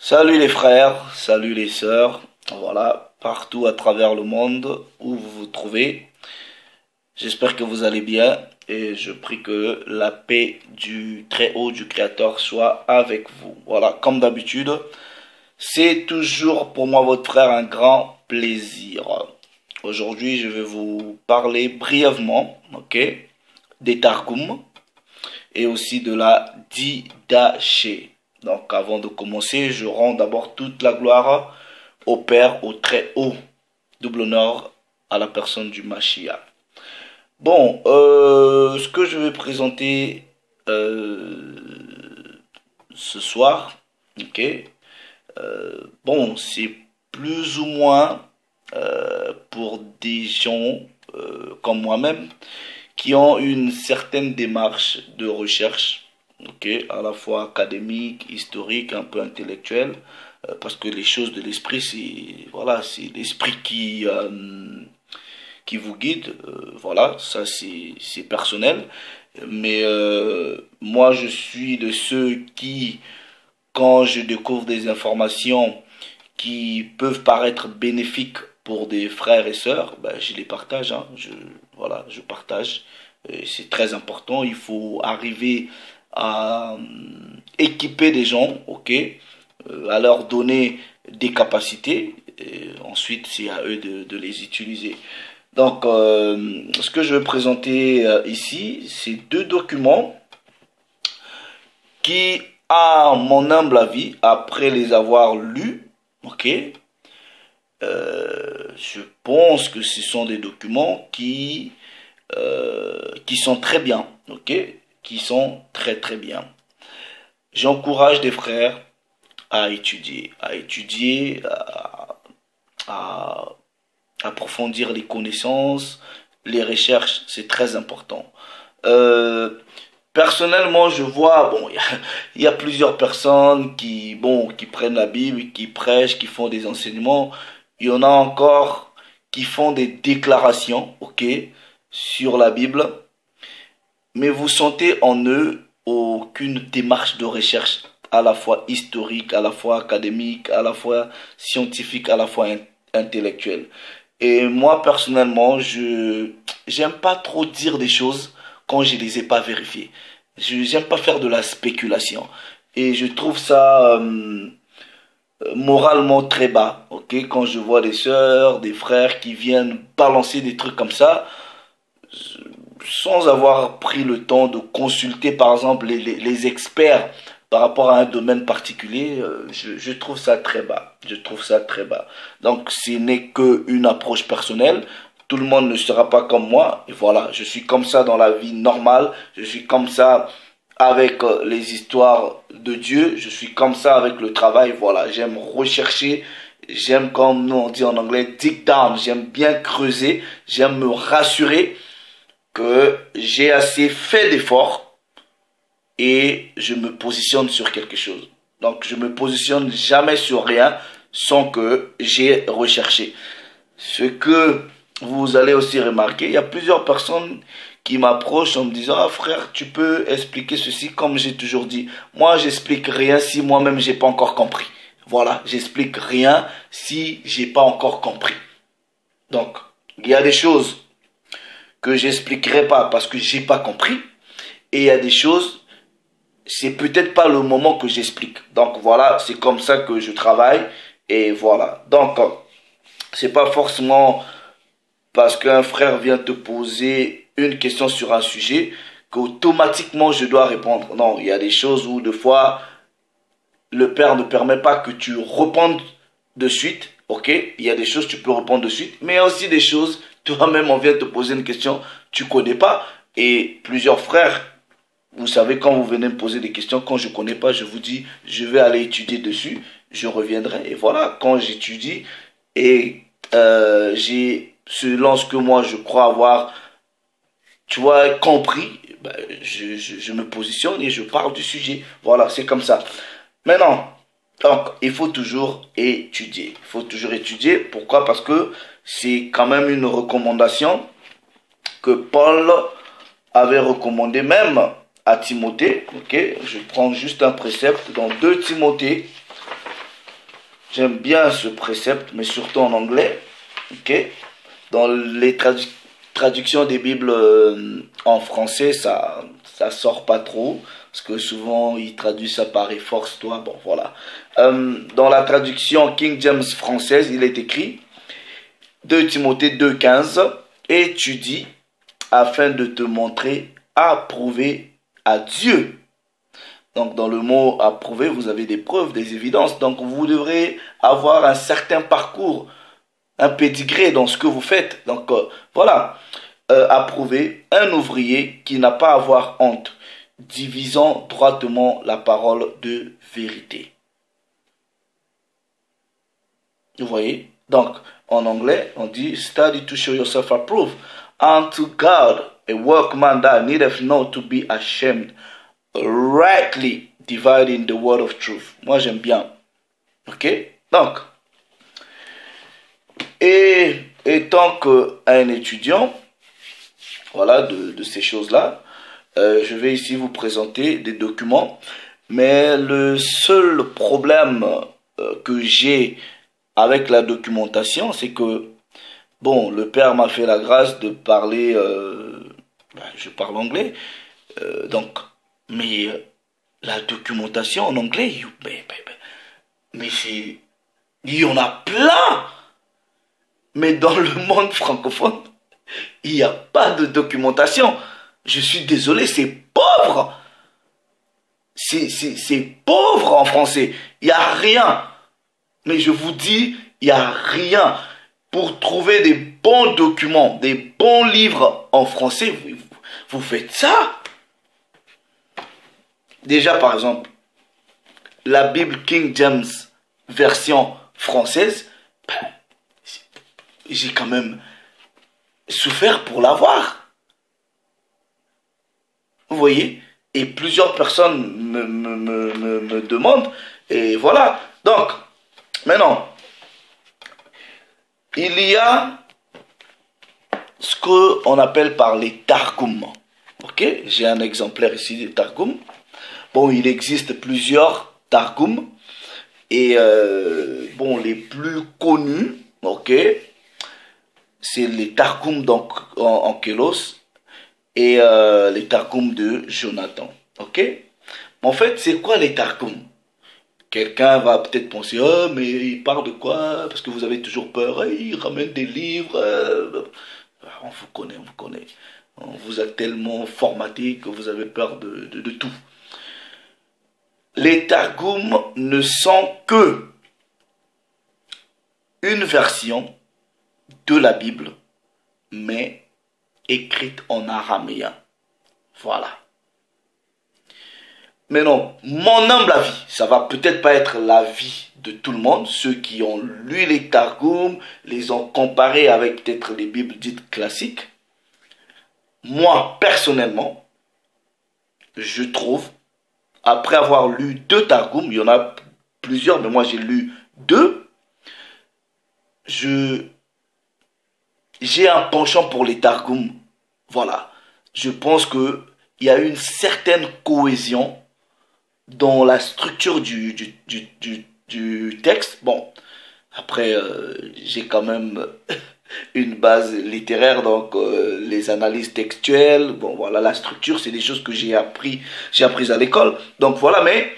Salut les frères, salut les sœurs, voilà, partout à travers le monde où vous vous trouvez. J'espère que vous allez bien et je prie que la paix du Très-Haut, du Créateur soit avec vous. Voilà, comme d'habitude, c'est toujours pour moi, votre frère, un grand plaisir. Aujourd'hui, je vais vous parler brièvement, ok, des Targum et aussi de la Didaché. Donc avant de commencer, je rends d'abord toute la gloire au Père, au très haut, double honneur à la personne du Mashiach. Bon, ce que je vais présenter ce soir, ok, bon, c'est plus ou moins pour des gens comme moi-même qui ont une certaine démarche de recherche, ok, à la fois académique, historique, un peu intellectuelle, parce que les choses de l'esprit, c'est voilà, c'est l'esprit qui vous guide, voilà, ça c'est personnel, mais moi je suis de ceux qui, quand je découvre des informations qui peuvent paraître bénéfiques pour des frères et sœurs, ben, je les partage, hein. Voilà, je partage. C'est très important. Il faut arriver à équiper des gens, ok, à leur donner des capacités. Et ensuite, c'est à eux de les utiliser. Donc, ce que je vais présenter ici, c'est deux documents qui, à mon humble avis, après les avoir lus, ok, je pense que ce sont des documents qui sont très bien, ok, qui sont très très bien. J'encourage des frères à étudier, à approfondir les connaissances, les recherches, c'est très important. Euh, Personnellement, je vois, bon, il y a plusieurs personnes qui, bon, qui prennent la Bible, qui prêchent, qui font des enseignements. Il y en a encore qui font des déclarations, ok, sur la Bible, mais vous sentez en eux aucune démarche de recherche, à la fois historique, à la fois académique, à la fois scientifique, à la fois intellectuelle. Et moi, personnellement, j'aime pas trop dire des choses quand je les ai pas vérifiées. J'aime pas faire de la spéculation. Et je trouve ça moralement très bas, ok? Quand je vois des sœurs, des frères qui viennent balancer des trucs comme ça, sans avoir pris le temps de consulter, par exemple, les experts par rapport à un domaine particulier, je trouve ça très bas. Je trouve ça très bas. Donc, ce n'est qu'une approche personnelle. Tout le monde ne sera pas comme moi. Et voilà, je suis comme ça dans la vie normale. Je suis comme ça avec les histoires de Dieu. Je suis comme ça avec le travail. Voilà, j'aime rechercher. J'aime, comme nous on dit en anglais, dig down. J'aime bien creuser. J'aime me rassurer que j'ai assez fait d'efforts et je me positionne sur quelque chose. Donc je me positionne jamais sur rien sans que j'ai recherché. Ce que vous allez aussi remarquer, il y a plusieurs personnes qui m'approchent en me disant: ah frère, tu peux expliquer ceci. Comme j'ai toujours dit, moi j'explique rien si moi-même j'ai pas encore compris. Voilà, j'explique rien si j'ai pas encore compris. Donc, il y a des choses que j'expliquerai pas parce que j'ai pas compris, et il y a des choses, c'est peut-être pas le moment que j'explique. Donc voilà, c'est comme ça que je travaille, et voilà. Donc c'est pas forcément parce qu'un frère vient te poser une question sur un sujet qu'automatiquement je dois répondre. Non, il y a des choses où des fois le père ne permet pas que tu répondes de suite, ok? Il y a des choses tu peux répondre de suite, mais il y a aussi des choses, toi-même on vient te poser une question, tu connais pas, et plusieurs frères, vous savez, quand vous venez me poser des questions, quand je connais pas, je vous dis, je vais aller étudier dessus, je reviendrai, et voilà, quand j'étudie, et j'ai, selon ce que moi je crois avoir, tu vois, compris, ben, je me positionne et je parle du sujet, voilà, c'est comme ça. Maintenant, donc, il faut toujours étudier. Il faut toujours étudier. Pourquoi? Parce que c'est quand même une recommandation que Paul avait recommandé même à Timothée. Ok, je prends juste un précepte dans 2 Timothée. J'aime bien ce précepte, mais surtout en anglais. Ok? Dans les traductions des Bibles en français, ça sort pas trop. Parce que souvent, ils traduisent ça par efforce-toi. Bon, voilà. Dans la traduction King James française, il est écrit 2 Timothée 2,15. Étudie afin de te montrer approuvé à Dieu. Donc, dans le mot approuvé, vous avez des preuves, des évidences. Donc, vous devrez avoir un certain parcours, un pédigré dans ce que vous faites. Donc, voilà. Approuvé, un ouvrier qui n'a pas à avoir honte, divisant droitement la parole de vérité. Vous voyez? Donc, en anglais, on dit study to show yourself approved unto God, a workman that needeth not to be ashamed, rightly dividing the word of truth. Moi, j'aime bien. Ok? Donc, et tant qu'un étudiant, voilà, de ces choses-là, je vais ici vous présenter des documents. Mais le seul problème que j'ai avec la documentation, c'est que, bon, le père m'a fait la grâce de parler, je parle anglais, donc, mais la documentation en anglais, mais c'est, il y en a plein, mais dans le monde francophone, il n'y a pas de documentation. Je suis désolé, c'est pauvre. C'est pauvre en français. Il n'y a rien. Mais je vous dis, il n'y a rien. Pour trouver des bons documents, des bons livres en français, vous faites ça. Déjà, par exemple, la Bible King James version française, j'ai quand même souffert pour l'avoir. Vous voyez? Et plusieurs personnes me demandent. Et voilà. Donc, maintenant, il y a ce qu'on appelle par les Targums. Ok? J'ai un exemplaire ici des Targums. Bon, il existe plusieurs Targums. Et bon, les plus connus, ok, c'est les Targums donc en Kélos et les Targums de Jonathan. Ok? En fait, c'est quoi les Targums? Quelqu'un va peut-être penser, oh, mais il parle de quoi? Parce que vous avez toujours peur. Il ramène des livres. On vous connaît, on vous connaît. On vous a tellement formaté que vous avez peur de tout. Les Targums ne sont que une version de la Bible, mais écrite en araméen. Voilà. Mais non, mon humble avis, ça va peut-être pas être l'avis de tout le monde. Ceux qui ont lu les Targums, les ont comparés avec peut-être les Bibles dites classiques. Moi, personnellement, je trouve, après avoir lu 2 Targums, il y en a plusieurs, mais moi j'ai lu 2, j'ai un penchant pour les Targums. Voilà. Je pense qu'il y a une certaine cohésion dans la structure du texte. Bon, après, j'ai quand même une base littéraire, donc les analyses textuelles, bon voilà, la structure, c'est des choses que j'ai apprises à l'école. Donc voilà, mais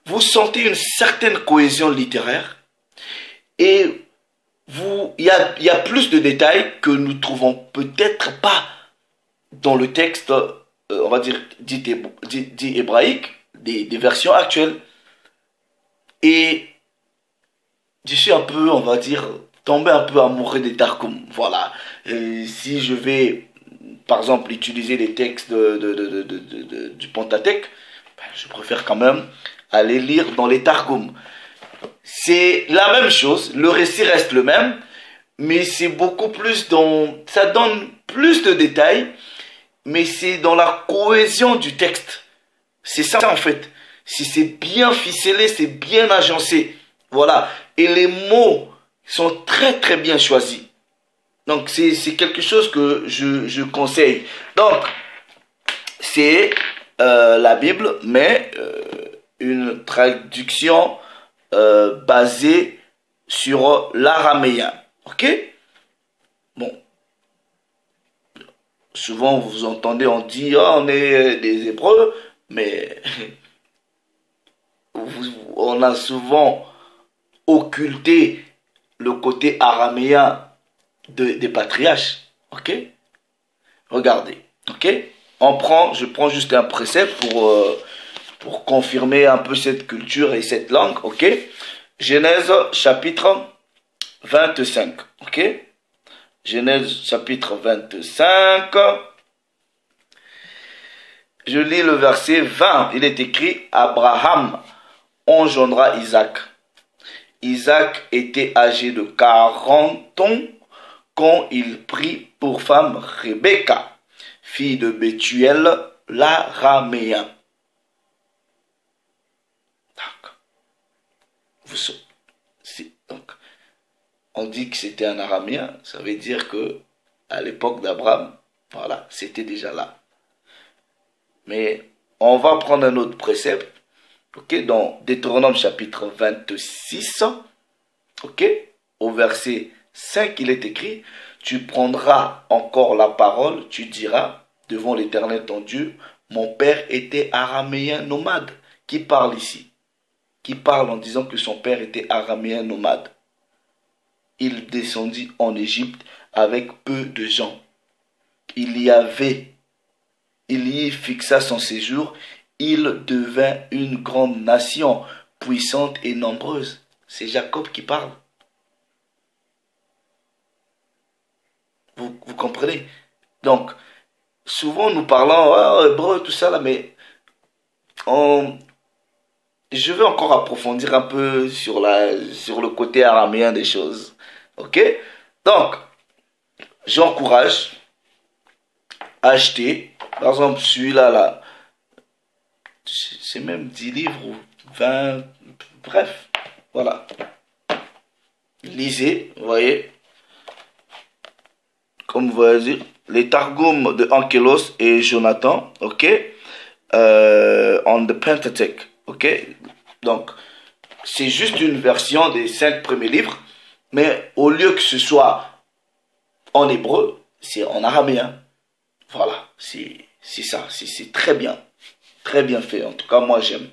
vous sentez une certaine cohésion littéraire et il y a plus de détails que nous trouvons peut-être pas dans le texte, on va dire, dit hébraïque, des versions actuelles. Et je suis un peu, on va dire, tombé un peu amoureux des Targums. Voilà. Si je vais, par exemple, utiliser les textes du Pentateuque, ben, je préfère quand même aller lire dans les Targums. C'est la même chose, le récit reste le même, mais c'est beaucoup plus dans... Ça donne plus de détails, mais c'est dans la cohésion du texte. C'est ça en fait. Si c'est bien ficelé, c'est bien agencé. Voilà. Et les mots sont très très bien choisis. Donc c'est quelque chose que je conseille. Donc c'est la Bible, mais une traduction basé sur l'araméen. Ok? Bon. Souvent, vous entendez, on dit, oh, on est des Hébreux, mais on a souvent occulté le côté araméen des patriarches. Ok? Regardez. Ok? Je prends juste un précepte pour confirmer un peu cette culture et cette langue. Ok? Genèse chapitre 25. Ok? Genèse chapitre 25. Je lis le verset 20. Il est écrit, Abraham engendra Isaac. Isaac était âgé de 40 ans quand il prit pour femme Rebecca, fille de Bethuel l'araméen. Donc, on dit que c'était un araméen, ça veut dire que à l'époque d'Abraham, voilà, c'était déjà là. Mais on va prendre un autre précepte, ok, dans Deutéronome chapitre 26, ok, au verset 5, il est écrit, tu prendras encore la parole, tu diras devant l'Éternel ton Dieu, mon père était araméen nomade. Qui parle ici? Qui parle en disant que son père était araméen nomade. Il descendit en Égypte avec peu de gens. Il y fixa son séjour. Il devint une grande nation, puissante et nombreuse. C'est Jacob qui parle. Vous comprenez? Donc, souvent nous parlons hébreu, tout ça là, mais je veux encore approfondir un peu sur le côté araméen des choses. Ok? Donc, j'encourage à acheter, par exemple, celui-là, là, c'est même 10 livres ou 20, bref, voilà. Lisez, vous voyez, comme vous voyez, les Targums de Ankelos et Jonathan, ok, on the Pentateuch, ok, donc c'est juste une version des 5 premiers livres, mais au lieu que ce soit en hébreu, c'est en araméen. Voilà, c'est ça, c'est très bien fait, en tout cas moi j'aime.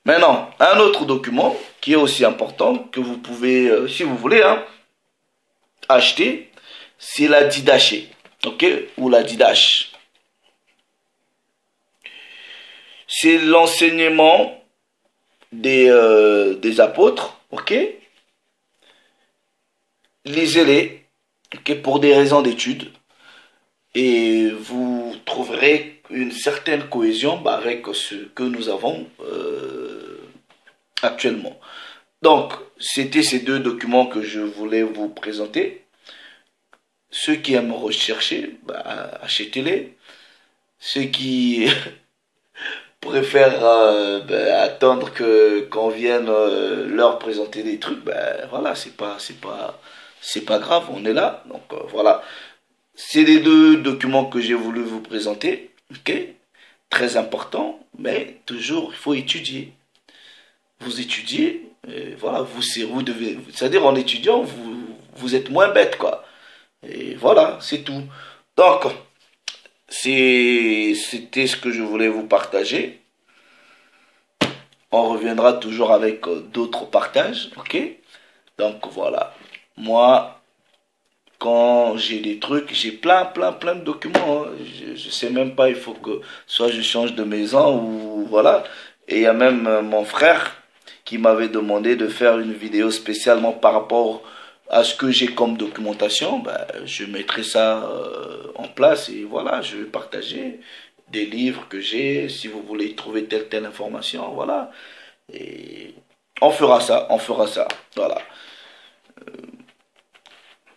Maintenant, un autre document qui est aussi important, que vous pouvez, si vous voulez, hein, acheter, c'est la Didaché, ok, ou la Didache. C'est l'enseignement des apôtres, ok. Lisez-les, ok, pour des raisons d'études, et vous trouverez une certaine cohésion avec ce que nous avons actuellement. Donc, c'était ces deux documents que je voulais vous présenter. Ceux qui aiment rechercher, achetez-les. Ceux qui préfèrent attendre qu'on vienne leur présenter des trucs, voilà, c'est pas grave, on est là. Donc voilà, c'est les deux documents que j'ai voulu vous présenter, ok, très important, mais toujours il faut étudier. Vous étudiez, voilà, vous devez, c'est-à-dire en étudiant, vous êtes moins bête, quoi. Et voilà, c'est tout. Donc, c'était ce que je voulais vous partager. On reviendra toujours avec d'autres partages, ok? Donc voilà, moi, quand j'ai des trucs, j'ai plein de documents, hein. Je sais même pas, il faut que soit je change de maison ou voilà. Et il y a même mon frère qui m'avait demandé de faire une vidéo spécialement par rapport à ce que j'ai comme documentation. Je mettrai ça en place et voilà, je vais partager des livres que j'ai, si vous voulez trouver telle information, voilà. Et on fera ça, voilà.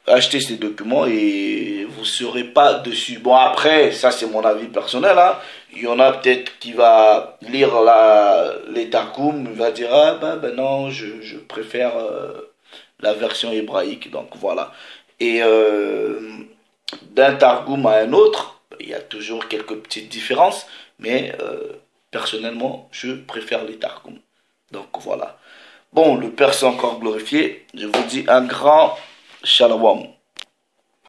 Achetez ces documents et vous ne serez pas dessus. Bon, après, ça c'est mon avis personnel, hein. Il y en a peut-être qui va lire les Targums, il va dire, ah non, je préfère la version hébraïque, donc voilà. Et d'un Targum à un autre, il y a toujours quelques petites différences, mais personnellement, je préfère les Targums. Donc voilà. Bon, le Père s'est encore glorifié. Je vous dis un grand shalom.